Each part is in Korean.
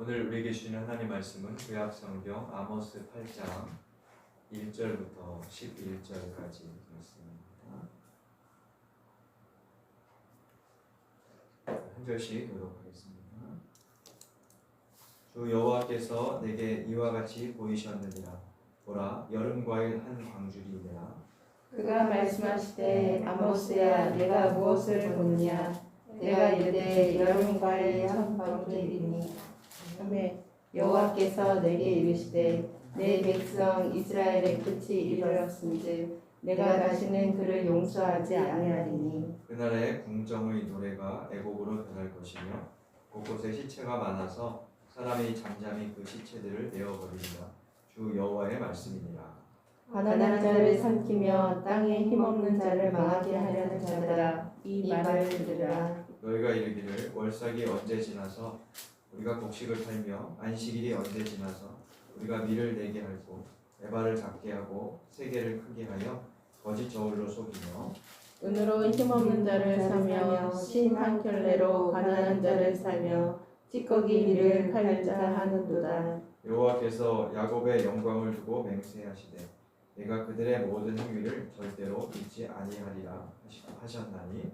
오늘 우리에게 주시는 하나님 말씀은 구약 성경 아모스 8장 1절부터 11절까지 말씀입니다. 한 절씩 교독하겠습니다. 주 여호와께서 내게 이와 같이 보이셨느니라. 보라, 여름 과일 한 광주리니라. 그가 말씀하시되 아모스야, 내가 무엇을 보느냐? 내가 이르되 여름 과일 한 광주리니. 여호와께서 내게 이르시되 내 백성 이스라엘의 끝이 이르렀은즉 내가 다시는 그를 용서하지 아니하리니. 그날에 궁정의 노래가 애곡으로 변할 것이며 곳곳에 시체가 많아서 사람이 잠잠히 그 시체들을 내어버리리라. 주 여호와의 말씀이니라. 가난한 자를 삼키며 땅에 힘없는 자를 망하게 하려는 자들아, 이 말을 들으라. 너희가 이르기를 월삭이 언제 지나서 우리가 곡식을 팔며 안식일이 언제 지나서 우리가 밀을 내게 하고 에바를 작게 하고 세계를 크게 하여 거짓 저울로 속이며 은으로 힘없는 자를 사며 신 한 켤레로 가난한 자를 사며 찌꺼기 밀을 팔자 하는도다. 여호와께서 야곱의 영광을 두고 맹세하시되 내가 그들의 모든 행위를 절대로 잊지 아니하리라 하셨나니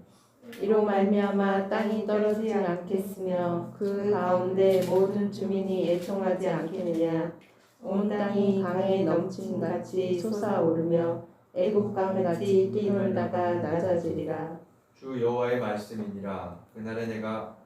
이로 말미암아 땅이 떨어지지 않겠으며 그 가운데 모든 주민이 애통하지 않겠느냐. 온 땅이 강에 넘친 같이 솟아오르며 애국 강같이 뛰놀다가 낮아지리라. 주 여호와의 말씀이니라. 그날에 내가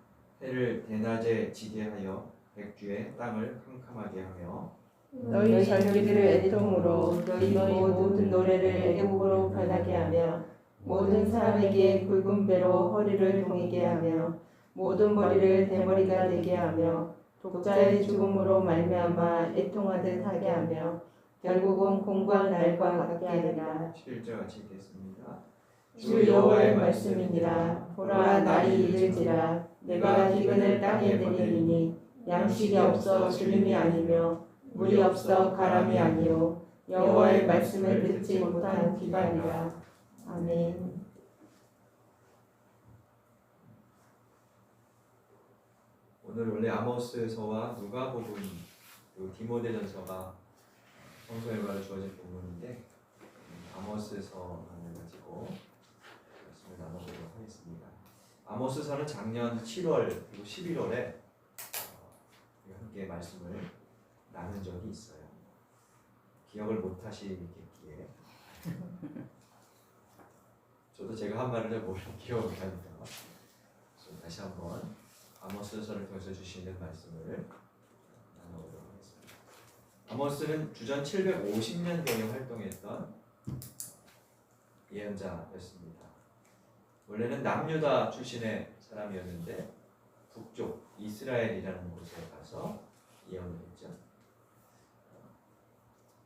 해를 대낮에 지게 하여 백주에 땅을 캄캄하게 하며 너희 절기를 애통으로 너희 모든 노래를 애국으로 변하게 하며 모든 사람에게 굵은 배로 허리를 동이게 하며 모든 머리를 대머리가 되게 하며 독자의 죽음으로 말미암아 애통하듯 하게 하며 결국은 공고한 날과 같게 하리라. 11절 같이 읽겠습니다. 주 여호와의 말씀이니라. 보라, 날이 이를지라. 내가 기근을 땅에 내리리니 양식이 없어 주림이 아니며 물이 없어 가람이 아니요 여호와의 말씀을 듣지 못한 비방이라. 아멘. 오늘 원래 아모스서와 누가복음 그리고 디모데전서가 성서 일과로 주어진 부분인데 아모스서를 가지고 말씀을 나눠보도록 하겠습니다. 아모스서는 작년 7월 그리고 11월에 함께 말씀을 나눈 적이 있어요. 기억을 못 하시겠기에 저도 제가 한 말을 잘 모르는 기억을 하니까 다시 한번 아모스서를 통해서 주시는 말씀을 나눠보도록 하겠습니다. 아모스는 주전 750년경에 활동했던 예언자였습니다. 원래는 남유다 출신의 사람이었는데 북쪽 이스라엘이라는 곳에 가서 예언을 했죠.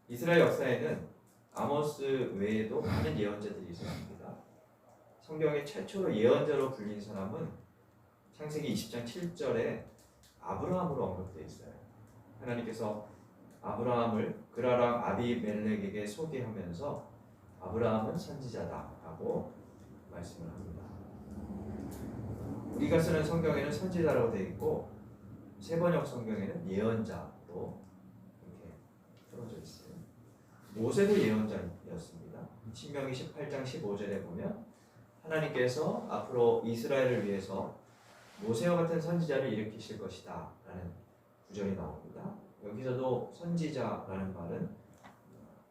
이스라엘 역사에는 아모스 외에도 많은 예언자들이 있었습니다. 성경의 최초로 예언자로 불린 사람은 창세기 20장 7절에 아브라함으로 언급되어 있어요. 하나님께서 아브라함을 그라랑 아비멜렉에게 소개하면서 아브라함은 선지자다라고 말씀을 합니다. 우리가 쓰는 성경에는 선지자라고 되어 있고 세번역 성경에는 예언자로 이렇게 풀어져 있어요. 모세도 예언자였습니다. 신명기 18장 15절에 보면 하나님께서 앞으로 이스라엘을 위해서 모세와 같은 선지자를 일으키실 것이다 라는 구절이 나옵니다. 여기서도 선지자라는 말은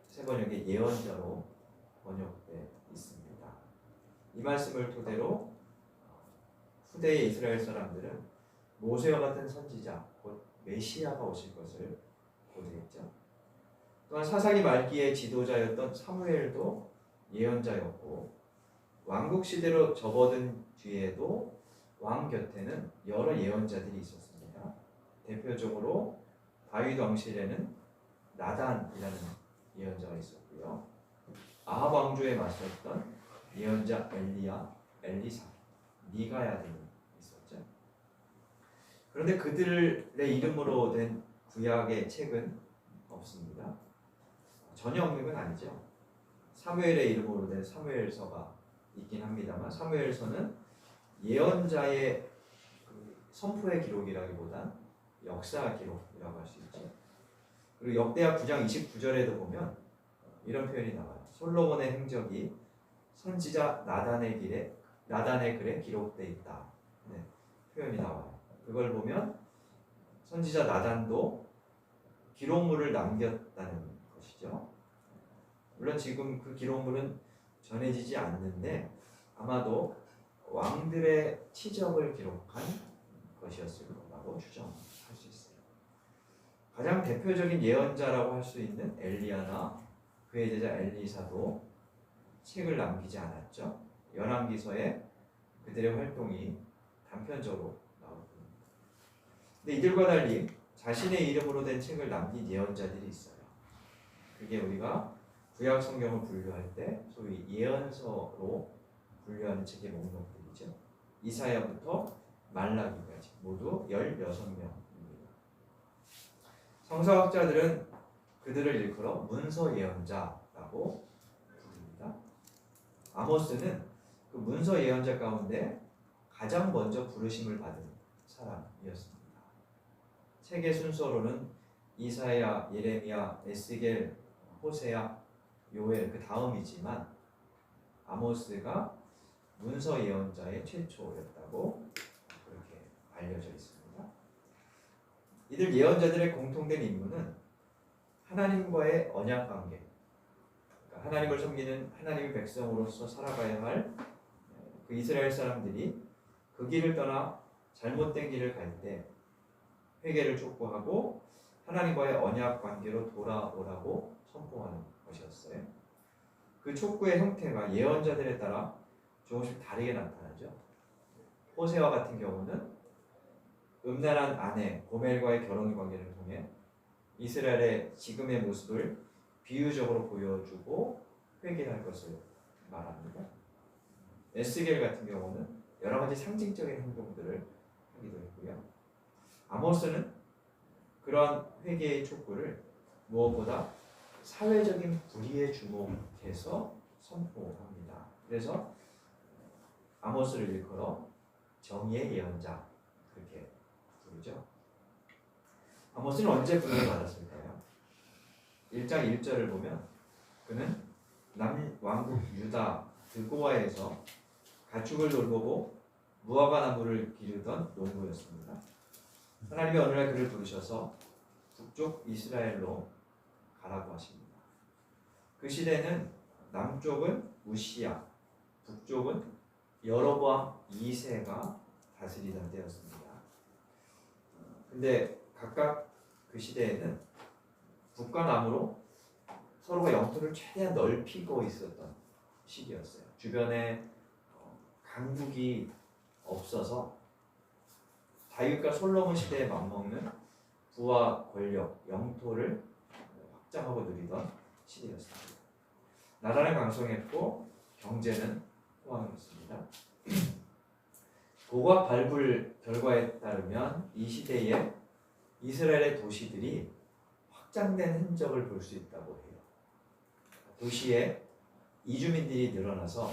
세번역의 예언자로 번역되어 있습니다. 이 말씀을 토대로 후대의 이스라엘 사람들은 모세와 같은 선지자, 곧 메시아가 오실 것을 고대했죠. 또한 사사기 말기의 지도자였던 사무엘도 예언자였고 왕국 시대로 접어든 뒤에도 왕 곁에는 여러 예언자들이 있었습니다. 대표적으로 다윗 왕실에는 나단이라는 예언자가 있었고요. 아합 왕조에 맞섰던 예언자 엘리야, 엘리사, 미가야 등이 있었죠. 그런데 그들의 이름으로 된 구약의 책은 없습니다. 전혀 없는 건 아니죠. 사무엘의 이름으로 된 사무엘서가 있긴 합니다만 사무엘서는 예언자의 선포의 기록이라기보다 역사 기록이라고 할 수 있죠. 그리고 역대하 9장 29절에도 보면 이런 표현이 나와요. 솔로몬의 행적이 선지자 나단의 글에 기록돼 있다. 네, 표현이 나와요. 그걸 보면 선지자 나단도 기록물을 남겼다는 것이죠. 물론 지금 그 기록물은 전해지지 않는데 아마도 왕들의 치적을 기록한 것이었을 거라고 추정할 수 있어요. 가장 대표적인 예언자라고 할 수 있는 엘리야나 그의 제자 엘리사도 책을 남기지 않았죠. 열왕기서에 그들의 활동이 단편적으로 나오고 있습니다. 근데 이들과 달리 자신의 이름으로 된 책을 남긴 예언자들이 있어요. 그게 우리가 구약 성경을 분류할 때 소위 예언서로 분류하는 책의 목록들이죠. 이사야부터 말라기까지 모두 16명입니다. 성서학자들은 그들을 일컬어 문서 예언자라고 부릅니다. 아모스는 그 문서 예언자 가운데 가장 먼저 부르심을 받은 사람이었습니다. 책의 순서로는 이사야, 예레미야, 에스겔, 호세야, 요엘 그 다음이지만 아모스가 문서 예언자의 최초였다고 그렇게 알려져 있습니다. 이들 예언자들의 공통된 임무는 하나님과의 언약 관계, 그러니까 하나님을 섬기는 하나님의 백성으로서 살아가야 할 그 이스라엘 사람들이 그 길을 떠나 잘못된 길을 갈 때 회개를 촉구하고 하나님과의 언약 관계로 돌아오라고 선포하는 것이었어요. 그 촉구의 형태가 예언자들에 따라 조금씩 다르게 나타나죠. 호세와 같은 경우는 음란한 아내 고멜과의 결혼 관계를 통해 이스라엘의 지금의 모습을 비유적으로 보여주고 회개할 것을 말합니다. 에스겔 같은 경우는 여러 가지 상징적인 행동들을 하기도 했고요. 아모스는 그러한 회개의 촉구를 무엇보다 사회적인 불의에 주목해서 선포합니다. 그래서 아모스를 일컬어 정의의 예언자 그렇게 부르죠. 아모스는 언제 부름을 받았을까요? 1장 1절을 보면 그는 남왕국 유다 드고아에서 가축을 돌보고 무화과 나무를 기르던 농부였습니다. 하나님이 어느 날 그를 부르셔서 북쪽 이스라엘로 가라고 하십니다. 그 시대는 남쪽은 우시야, 북쪽은 여로보암 2세가 다스리던 때였습니다. 근데 각각 그 시대에는 북과 남으로 서로가 영토를 최대한 넓히고 있었던 시기였어요. 주변에 강국이 없어서 다윗과 솔로몬 시대에 맞먹는 부와 권력, 영토를 확장하고 누리던 시대였습니다. 나라는 강성했고 경제는 호황이었습니다. 고고학 발굴 결과에 따르면 이 시대에 이스라엘의 도시들이 확장된 흔적을 볼 수 있다고 해요. 도시에 이주민들이 늘어나서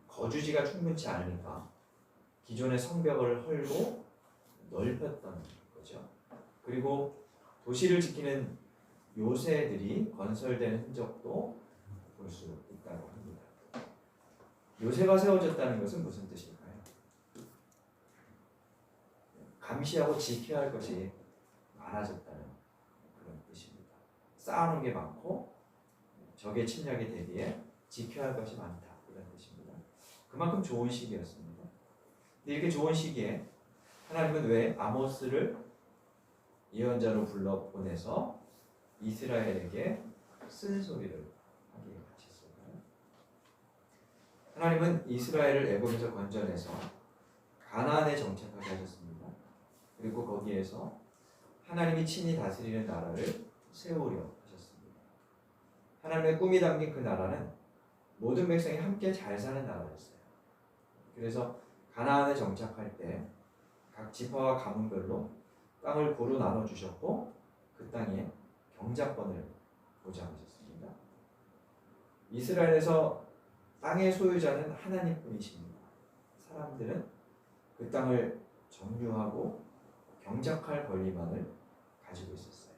거주지가 충분치 않으니까 기존의 성벽을 헐고 넓혔던 거죠. 그리고 도시를 지키는 요새들이 건설된 흔적도 볼 수 있다고 합니다. 요새가 세워졌다는 것은 무슨 뜻일까요? 감시하고 지켜야 할 것이 많아졌다는 그런 뜻입니다. 쌓아놓은 게 많고 적의 침략에 대비해 지켜야 할 것이 많다 이런 뜻입니다. 그만큼 좋은 시기였습니다. 근데 이렇게 좋은 시기에 하나님은 왜 아모스를 예언자로 불러 보내서 이스라엘에게 쓴소리를 하게 하셨을까요? 하나님은 이스라엘을 애굽에서 건져내서 가나안에 정착하게 하셨습니다. 그리고 거기에서 하나님이 친히 다스리는 나라를 세우려 하셨습니다. 하나님의 꿈이 담긴 그 나라는 모든 백성이 함께 잘 사는 나라였어요. 그래서 가나안에 정착할 때 각 지파와 가문별로 땅을 고루 나눠 주셨고 그 땅에 경작권을 보장하셨습니다. 이스라엘에서 땅의 소유자는 하나님뿐이십니다. 사람들은 그 땅을 점유하고 경작할 권리만을 가지고 있었어요.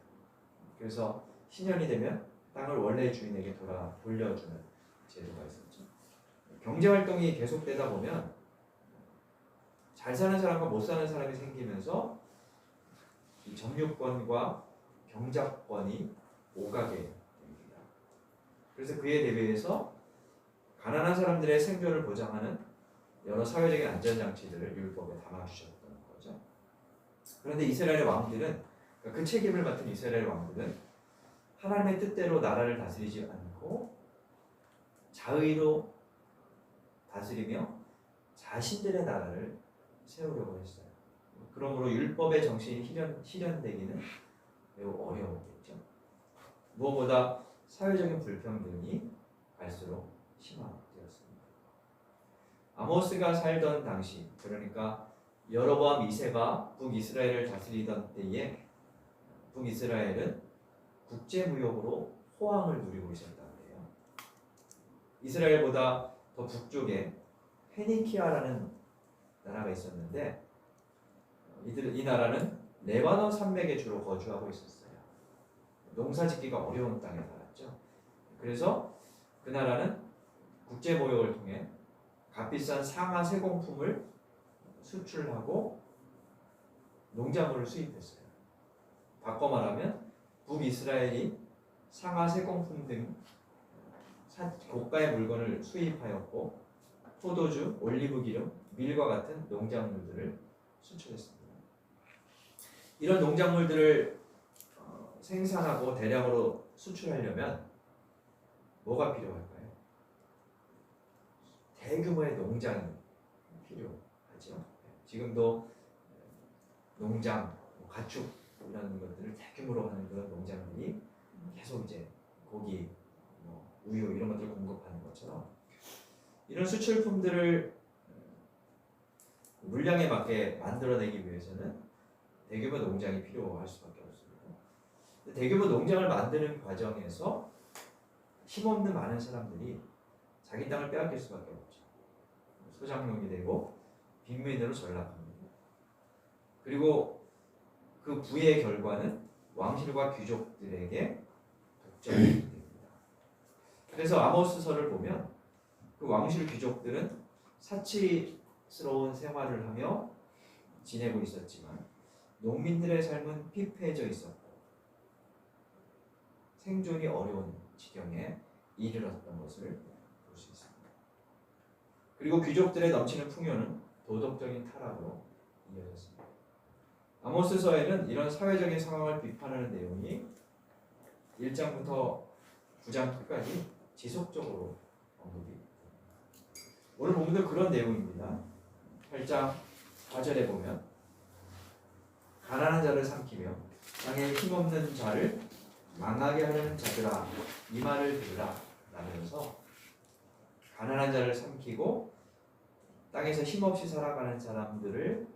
그래서 신년이 되면 땅을 원래 주인에게 돌려주는 제도가 있었죠. 경제 활동이 계속되다 보면 잘 사는 사람과 못 사는 사람이 생기면서 이 점유권과 경작권이 오가게 됩니다. 그래서 그에 대비해서 가난한 사람들의 생존을 보장하는 여러 사회적인 안전장치들을 율법에 담아주셨던 거죠. 그런데 이스라엘의 왕들은 그 책임을 맡은 이스라엘 왕들은 하나님의 뜻대로 나라를 다스리지 않고 자의로 다스리며 자신들의 나라를 세우려고 했어요. 그러므로 율법의 정신이 실현되기는 매우 어려웠겠죠. 무엇보다 사회적인 불평등이 갈수록 심화되었습니다. 아모스가 살던 당시, 그러니까 여로보암 2세가 북이스라엘을 다스리던 때에 북이스라엘은 국제무역으로 호황을 누리고 있었다고 해요. 이스라엘보다 더 북쪽에 페니키아라는 나라가 있었는데 이 나라는 레바논 산맥에 주로 거주하고 있었어요. 농사짓기가 어려운 땅에 살았죠. 그래서 그 나라는 국제무역을 통해 값비싼 상하 세공품을 수출하고 농작물을 수입했어요. 바꿔 말하면 북이스라엘이 상하 세공품 등 고가의 물건을 수입하였고 포도주, 올리브 기름, 밀과 같은 농작물들을 수출했습니다. 이런 농작물들을 생산하고 대량으로 수출하려면 뭐가 필요할까요? 대규모의 농장이 필요하죠. 지금도 농장, 가축 이런 것들을 대규모로 하는 그런 농장들이 계속 이제 고기, 우유 이런 것들을 공급하는 것처럼 이런 수출품들을 물량에 맞게 만들어내기 위해서는 대규모 농장이 필요할 수밖에 없습니다. 대규모 농장을 만드는 과정에서 힘없는 많은 사람들이 자기 땅을 빼앗길 수밖에 없죠. 소장농이 되고 빈민으로 전락합니다. 그리고 그 부의 결과는 왕실과 귀족들에게 독점이 됩니다. 그래서 아모스서를 보면 그 왕실 귀족들은 사치스러운 생활을 하며 지내고 있었지만 농민들의 삶은 피폐해져 있었고 생존이 어려운 지경에 이르렀던 것을 볼 수 있습니다. 그리고 귀족들의 넘치는 풍요는 도덕적인 타락으로 이어졌습니다. 아모스서에는 이런 사회적인 상황을 비판하는 내용이 1장부터 9장 끝까지 지속적으로 언급이 됩니다. 오늘 본문도 그런 내용입니다. 8장 4절에 보면 가난한 자를 삼키며 땅에 힘없는 자를 망하게 하는 자들아 이 말을 들으라 라면서 가난한 자를 삼키고 땅에서 힘없이 살아가는 사람들을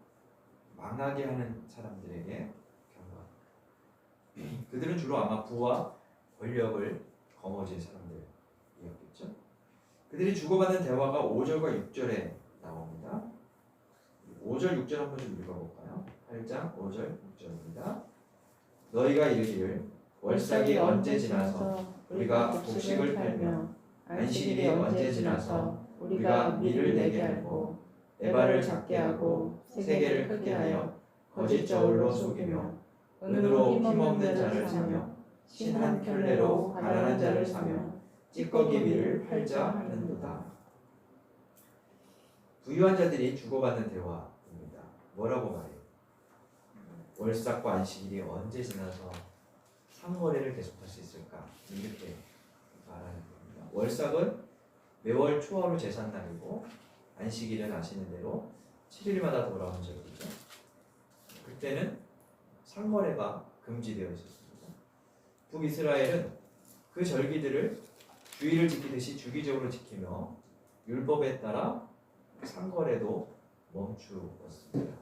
망하게 하는 사람들에게 경고합니다. 그들은 주로 아마 부와 권력을 거머쥔 사람들이었겠죠. 그들이 주고받는 대화가 5절과 6절에 나옵니다. 5절 6절 한번 좀 읽어볼까요? 8장 5절 6절입니다. 너희가 이르기를 월삭이 언제 지나서 우리가 곡식을 팔며 안식일이 언제 지나서 우리가 밀을 내게 하고 에바를 작게 하고 세계를 크게 하여 거짓 저울로 속이며 은으로 힘없는 자를 사며 신 한 켤레로 가난한 자를 사며 찌꺼기 밀을 팔자 하는도다. 부유한 자들이 주고받는 대화입니다. 뭐라고 말해요? 월삭과 안식일이 언제 지나서 상거래를 계속할 수 있을까? 이렇게 말하는 겁니다. 월삭은 매월 초하루 제삿날이고 안식일은 아시는 대로 7일마다 돌아오는 절기죠. 그때는 상거래가 금지되어 있었습니다. 북이스라엘은 그 절기들을 주일을 지키듯이 주기적으로 지키며 율법에 따라 상거래도 멈추었습니다.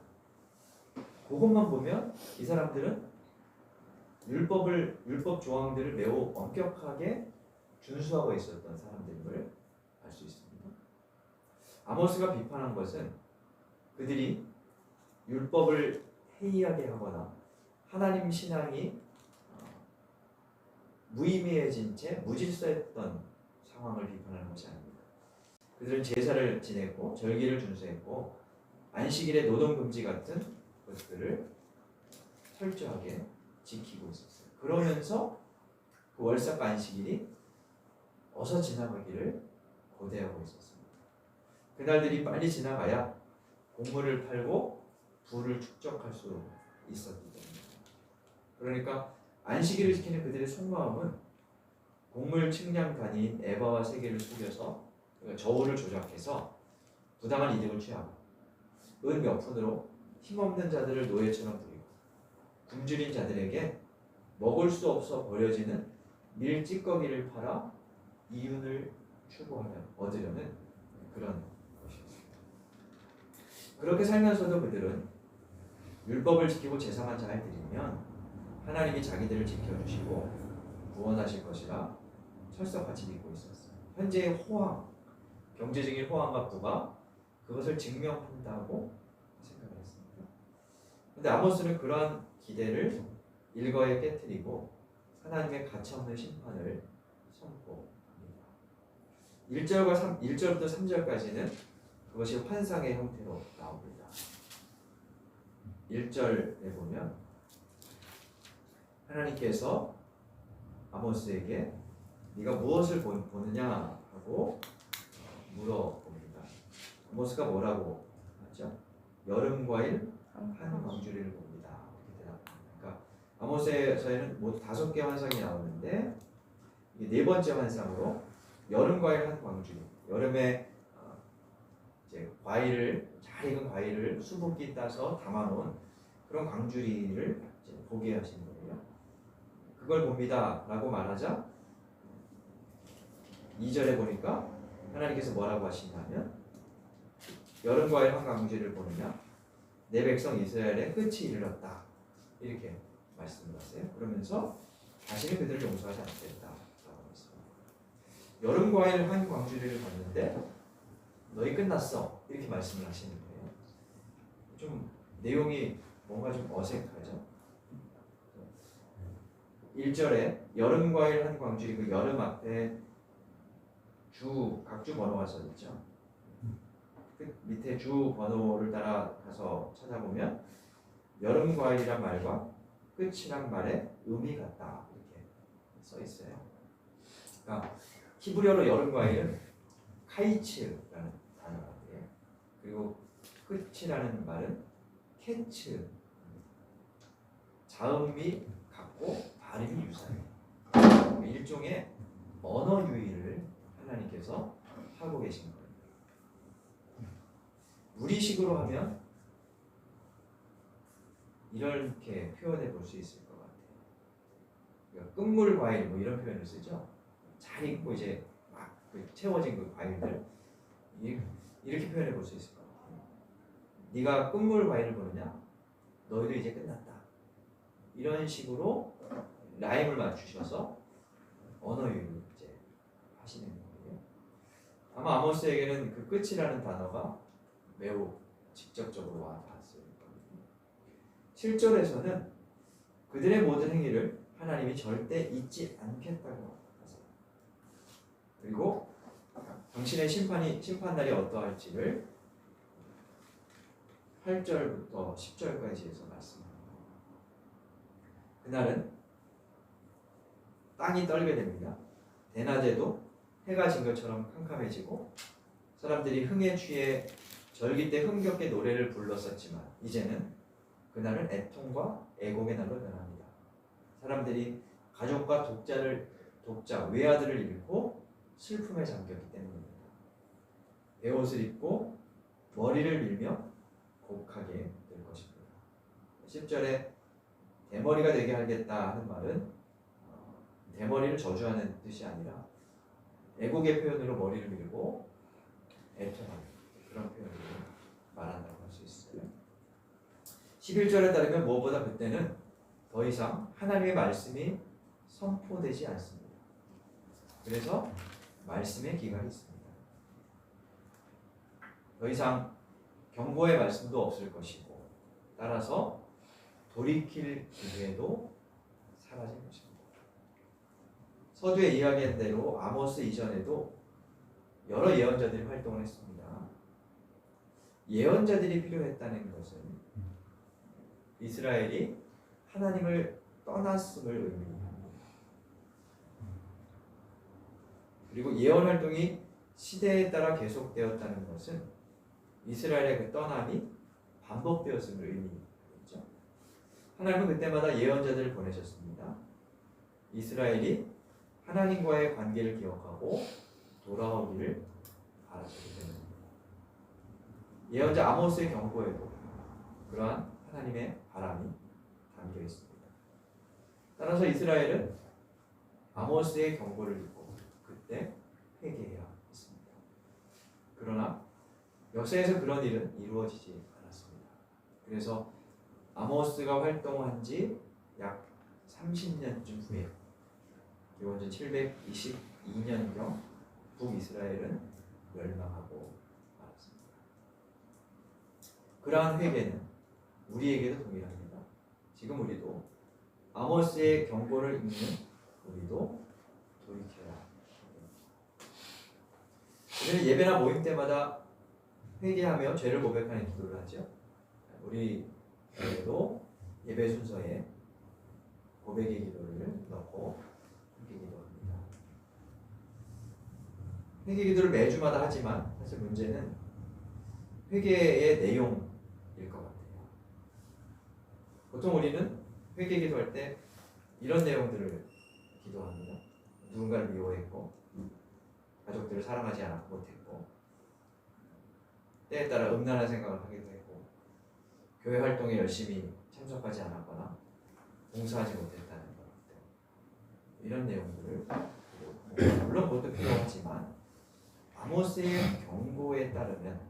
그것만 보면 이 사람들은 율법 조항들을 매우 엄격하게 준수하고 있었던 사람들임을 알 수 있습니다. 아모스가 비판한 것은 그들이 율법을 해이하게 하거나 하나님 신앙이 무의미해진 채 무질서했던 상황을 비판하는 것이 아닙니다. 그들은 제사를 지냈고 절기를 준수했고 안식일의 노동금지 같은 것들을 철저하게 지키고 있었어요. 그러면서 그 월삭 안식일이 어서 지나가기를 고대하고 있었습니다. 그날들이 빨리 지나가야 곡물을 팔고 부를 축적할 수 있었기 때문에. 그러니까 안식일을 지키는 그들의 속마음은 곡물 측량단위인 에바와 세겔을 속여서 저울을 조작해서 부당한 이득을 취하고 은 몇 푼으로 힘없는 자들을 노예처럼 부리고 굶주린 자들에게 먹을 수 없어 버려지는 밀찌꺼기를 팔아 이윤을 얻으려는 그런 것이었습니다. 그렇게 살면서도 그들은 율법을 지키고 제사만 잘 드리면 하나님이 자기들을 지켜주시고 구원하실 것이라 철석같이 믿고 있었어요. 현재의 호황, 경제적인 호황과 부가 그것을 증명한다고 생각을 했습니다. 그런데 아모스는 그러한 기대를 일거에 깨뜨리고 하나님의 가차없는 심판을 선포합니다. 1절부터 3절까지는 그것이 환상의 형태로 나옵니다. 1절에 보면 하나님께서 아모스에게 네가 무엇을 보느냐 하고 물어봅니다. 아모스가 뭐라고 하죠? 여름과일 한 광주리를 봅니다. 이렇게 대답합니다. 그러니까 아모스에서는 모두 5개 환상이 나오는데 이게 4번째 환상으로 여름과일 한 광주리, 여름에 이제 잘 익은 과일을 수북히 따서 담아놓은 그런 광주리를 이제 보게 하시는 거예요. 그걸 봅니다 라고 말하자 2절에 보니까 하나님께서 뭐라고 하시냐면 여름과일 한 광주리를 보느냐 내 백성 이스라엘의 끝이 이르렀다 이렇게 말씀을 하세요. 그러면서 다시는 그들을 용서하지 않겠다 라고 했습니다. 여름과일 한 광주리를 봤는데 너희 끝났어 이렇게 말씀을 하시는 거예요. 좀 내용이 뭔가 좀 어색하죠. 1절에 여름과일 한 광주리 그 여름 앞에 각주 번호가 써있죠. 그 밑에 주 번호를 따라가서 찾아보면 여름과일이란 말과 끝이란 말의 의미 같다 이렇게 써있어요. 그러니까 히브리어로 여름과일은 카이츠라는 단어예요. 그리고 끝이라는 말은 케츠, 자음이 같고 발음이 유사해요. 일종의 언어 유희를 하나님께서 하고 계신 거예요. 우리식으로 하면 이렇게 표현해 볼 수 있을 것 같아요. 그러니까 끝물 과일 뭐 이런 표현을 쓰죠. 잘 익고 이제 막 채워진 그 과일들 이렇게 표현해 볼 수 있을 것 같아요. 네가 끝물 과일을 보느냐? 너희도 이제 끝났다. 이런 식으로 라임을 맞추셔서 언어 유희를 이제 하시는 거예요. 아마 아모스에게는 그 끝이라는 단어가 매우 직접적으로 와닿았을 겁니다. 7절에서는 그들의 모든 행위를 하나님이 절대 잊지 않겠다고 하세요. 그리고 당신의 심판날이 어떠할지를 8절부터 10절까지 해서 말씀합니다. 그날은 땅이 떨게 됩니다. 대낮에도 해가 진 것처럼 캄캄해지고 사람들이 흥에 취해 절기 때 흥겹게 노래를 불렀었지만 이제는 그날은 애통과 애곡의 날로 변합니다. 사람들이 가족과 독자, 외아들을 잃고 슬픔에 잠겼기 때문입니다. 베옷을 입고 머리를 밀며 곡하게 될 것입니다. 10절에 대머리가 되게 하겠다 하는 말은 대머리를 저주하는 뜻이 아니라 애국의 표현으로 머리를 밀고 애통하는 그런 표현으로 말한다고 할 수 있어요. 11절에 따르면 무엇보다 그때는 더 이상 하나님의 말씀이 선포되지 않습니다. 그래서 말씀의 기간이 있습니다. 더 이상 경고의 말씀도 없을 것이고 따라서 돌이킬 기회도 사라진 것입니다. 서두에 이야기한 대로 아모스 이전에도 여러 예언자들이 활동을 했습니다. 예언자들이 필요했다는 것은 이스라엘이 하나님을 떠났음을 의미합니다. 그리고 예언 활동이 시대에 따라 계속되었다는 것은 이스라엘의 그 떠남이 반복되었음을 의미하죠. 하나님은 그때마다 예언자들을 보내셨습니다. 이스라엘이 하나님과의 관계를 기억하고 돌아오기를 바라셨기 때문입니다. 예언자 아모스의 경고에도 그러한 하나님의 바람이 담겨 있습니다. 따라서 이스라엘은 아모스의 경고를 듣고 그때 회개해야 했습니다. 그러나 역사에서 그런 일은 이루어지지 않았습니다. 그래서 아모스가 활동한 지 약 30년쯤 후에 기원전 722년경 북이스라엘은 멸망하고 말았습니다. 그러한 회개는 우리에게도 동일합니다. 지금 우리도 아모스의 경고를 읽는 우리도 돌이켜야 합니다. 우리는 예배나 모임 때마다 회개하며 죄를 고백하는 기도를 하죠. 우리에게도 예배 순서에 고백의 기도를 넣고 회개 기도합니다. 회개 기도를 매주마다 하지만 사실 문제는 회개의 내용일 것 같아요. 보통 우리는 회개 기도할 때 이런 내용들을 기도합니다. 누군가를 미워했고 가족들을 사랑하지 못했고 때에 따라 음란한 생각을 하기도 했고 교회 활동에 열심히 참석하지 않았거나 봉사하지 못했다는 것 같아요. 이런 내용들을 물론 그것도 필요하지만 아모스의 경고에 따르면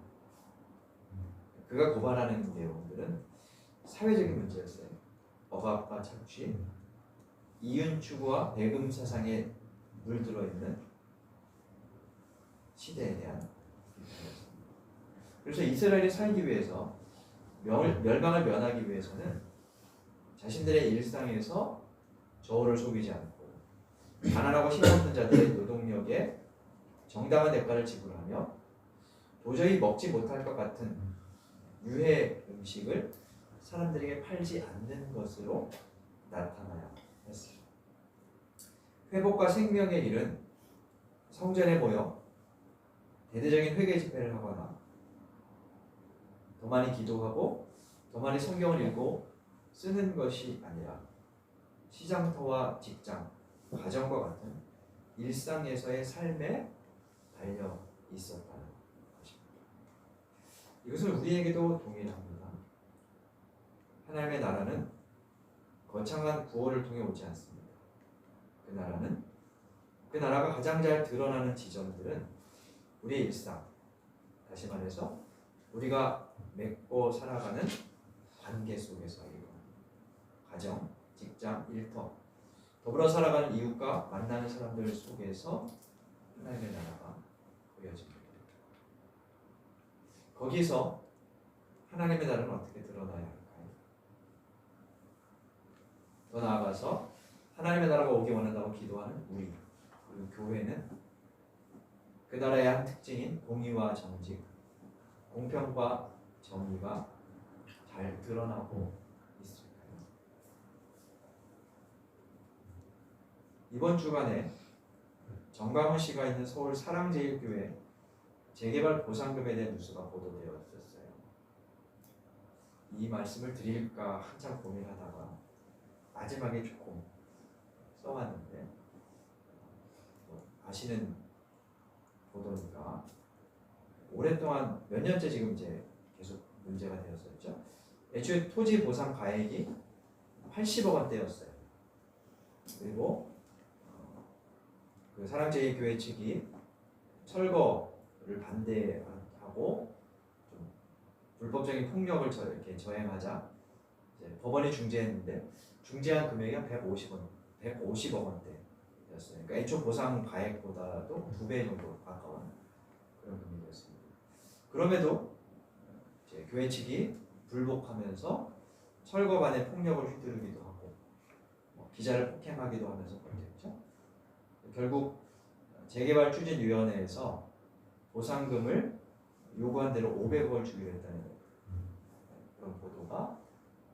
그가 고발하는 내용들은 사회적인 문제였어요. 억압과 착취, 이윤 추구와 배금 사상에 물들어 있는 시대에 대한 비판이었습니다. 그래서 이스라엘이 살기 위해서 멸망을 면하기 위해서는 자신들의 일상에서 저울을 속이지 않고 가난하고 힘없는 자들의 노동력에 정당한 대가를 지불하며 도저히 먹지 못할 것 같은 유해 음식을 사람들에게 팔지 않는 것으로 나타나야 했습니다. 회복과 생명의 일은 성전에 모여 대대적인 회개 집회를 하거나 더 많이 기도하고 더 많이 성경을 읽고 쓰는 것이 아니라 시장터와 직장, 가정과 같은 일상에서의 삶에 달려 있었다는 것입니다. 이것은 우리에게도 동일합니다. 하나님의 나라는 거창한 구호를 통해 오지 않습니다. 그 나라가 가장 잘 드러나는 지점들은 우리의 일상, 다시 말해서 우리가 맺고 살아가는 관계 속에서 이루어집니다. 가정, 직장, 일터, 더불어 살아가는 이웃과 만나는 사람들 속에서 하나님의 나라가 보여집니다. 거기서 하나님의 나라는 어떻게 드러나야 할까요? 더 나아가서 하나님의 나라가 오기 원한다고 기도하는 우리, 그리고 교회는 그 나라의 한 특징인 공의와 정직, 공평과 정의가 잘 드러나고 있을까요? 이번 주간에 정강훈 씨가 있는 서울 사랑제일교회 재개발 보상금에 대한 뉴스가 보도되었었어요. 이 말씀을 드릴까 한참 고민하다가 마지막에 조금 써왔는데 아시는 보도니까 오랫동안 몇 년째 지금 이제 계속 문제가 되었었죠. 애초에 토지 보상 가액이 80억 원대였어요. 그리고 그 사랑제일교회 측이 철거를 반대하고 좀 불법적인 폭력을 이렇게 저행하자 이제 법원이 중재했는데 중재한 금액이 한 150억 원대였어요. 그러니까 애초 보상 가액보다도 2배 정도 가까운 그런 금액이었습니다. 그럼에도 이제 교회 측이 불복하면서 철거반에 폭력을 휘두르기도 하고 기자를 폭행하기도 하면서 버텼죠. 결국 재개발 추진위원회에서 보상금을 요구한 대로 500억을 주기로 했다는 그런 보도가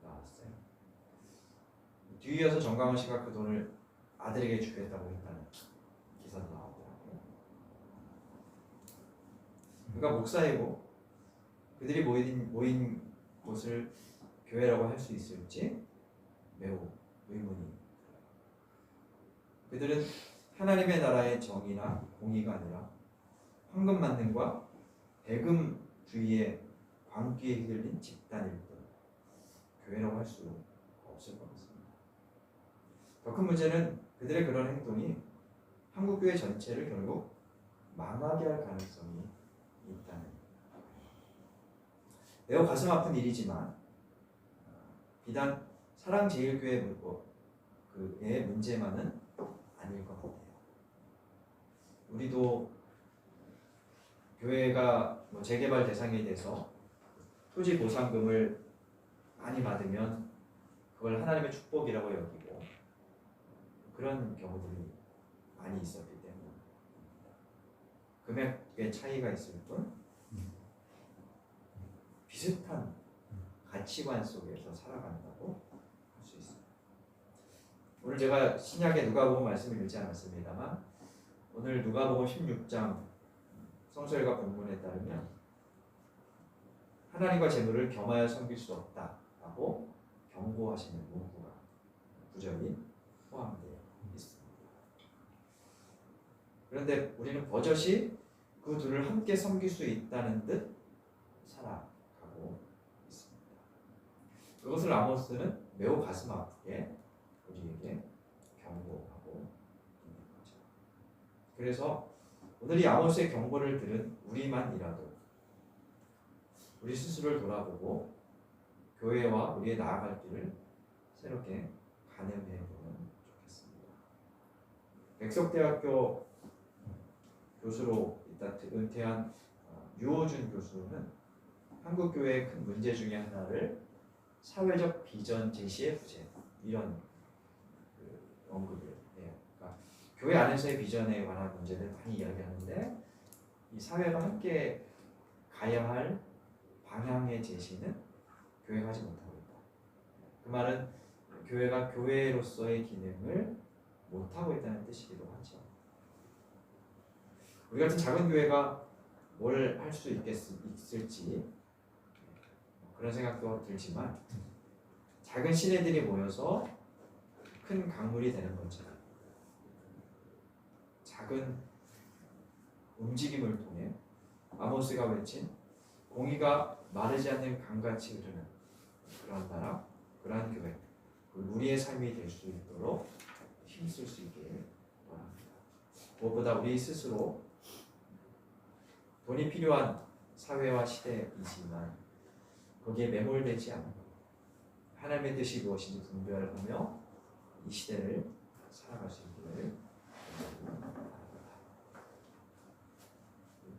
나왔어요. 뒤이어서 정광훈 씨가 그 돈을 아들에게 주겠다고 했다는 기사도 나오더라고요. 그가 목사이고 그들이 모인 곳을 교회라고 할 수 있을지 매우 의문이. 그들은 하나님의 나라의 정의나 공의가 아니라 황금 만능과 배금주의의 광기에 휘둘린 집단일 뿐 교회라고 할 수 없을 것 같습니다. 더 큰 문제는 그들의 그런 행동이 한국교회 전체를 결국 망하게 할 가능성이 있다는, 매우 가슴 아픈 일이지만 비단 사랑제일교회 그의 문제만은 아닐 것 같아요. 우리도 교회가 재개발 대상이 돼서 토지 보상금을 많이 받으면 그걸 하나님의 축복이라고 여기고 그런 경우들이 많이 있었기 때문에 금액의 차이가 있을 뿐 비슷한 가치관 속에서 살아간다고 할 수 있습니다. 오늘 제가 신약의 누가복음 말씀을 읽지 않았습니다만 오늘 누가복음 16장 성서일과 본문에 따르면 하나님과 재물을 겸하여 섬길 수 없다라고 경고하시는 문구가 구절이 포함되어 있습니다. 그런데 우리는 버젓이 그 둘을 함께 섬길 수 있다는 듯 살아가고 있습니다. 그것을 아모스는 매우 가슴 아프게 우리에게 경고하고 있는 거죠. 그래서 오늘 이 아모스의 경고를 들은 우리만이라도 우리 스스로를 돌아보고 교회와 우리의 나아갈 길을 새롭게 가늠해 보면 좋겠습니다. 백석대학교 교수로 있다 은퇴한 유호준 교수는 한국교회의 큰 문제 중에 하나를 사회적 비전 제시의 부재, 이런 언급을 해요. 그러니까 교회 안에서의 비전에 관한 문제를 많이 이야기하는데 이 사회가 함께 가야 할 방향의 제시는 교회가 하지 못하고 있다. 그 말은 교회가 교회로서의 기능을 못하고 있다는 뜻이기도 하죠. 우리 같은 작은 교회가 뭘 할 수 있을지 그런 생각도 들지만 작은 시내들이 모여서 큰 강물이 되는 것처럼 작은 움직임을 통해 아모스가 외친 공의가 마르지 않는 강같이 흐르는 그런 나라, 그러한 교회, 우리의 삶이 될 수 있도록 힘쓸 수 있기를 바랍니다. 무엇보다 우리 스스로 돈이 필요한 사회와 시대이지만 거기에 매몰되지 않고 하나님의 뜻이 무엇인지 분별하며 이 시대를 살아갈 수 있기를 바랍니다.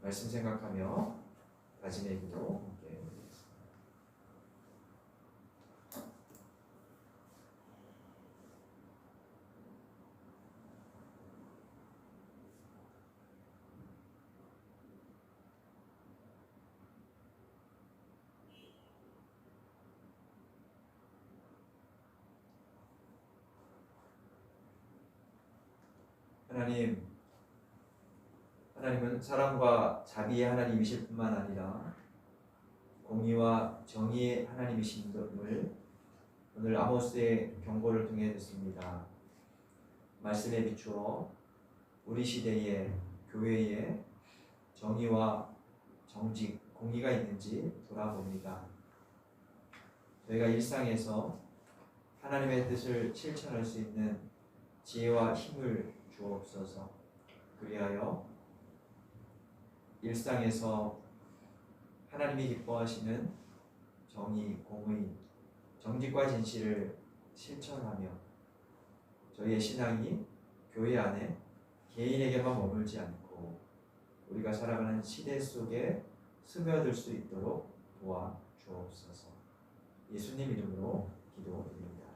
말씀 생각하며 다짐의 기도 함께 드리겠습니다. 하나님은 사랑과 자비의 하나님이실 뿐만 아니라 공의와 정의의 하나님이심을 오늘 아모스의 경고를 통해 듣습니다. 말씀에 비추어 우리 시대의 교회에 정의와 정직, 공의가 있는지 돌아봅니다. 저희가 일상에서 하나님의 뜻을 실천할 수 있는 지혜와 힘을 주옵소서. 그리하여 일상에서 하나님이 기뻐하시는 정의, 공의, 정직과 진실을 실천하며 저희의 신앙이 교회 안에 개인에게만 머물지 않고 우리가 살아가는 시대 속에 스며들 수 있도록 도와주옵소서. 예수님 이름으로 기도드립니다.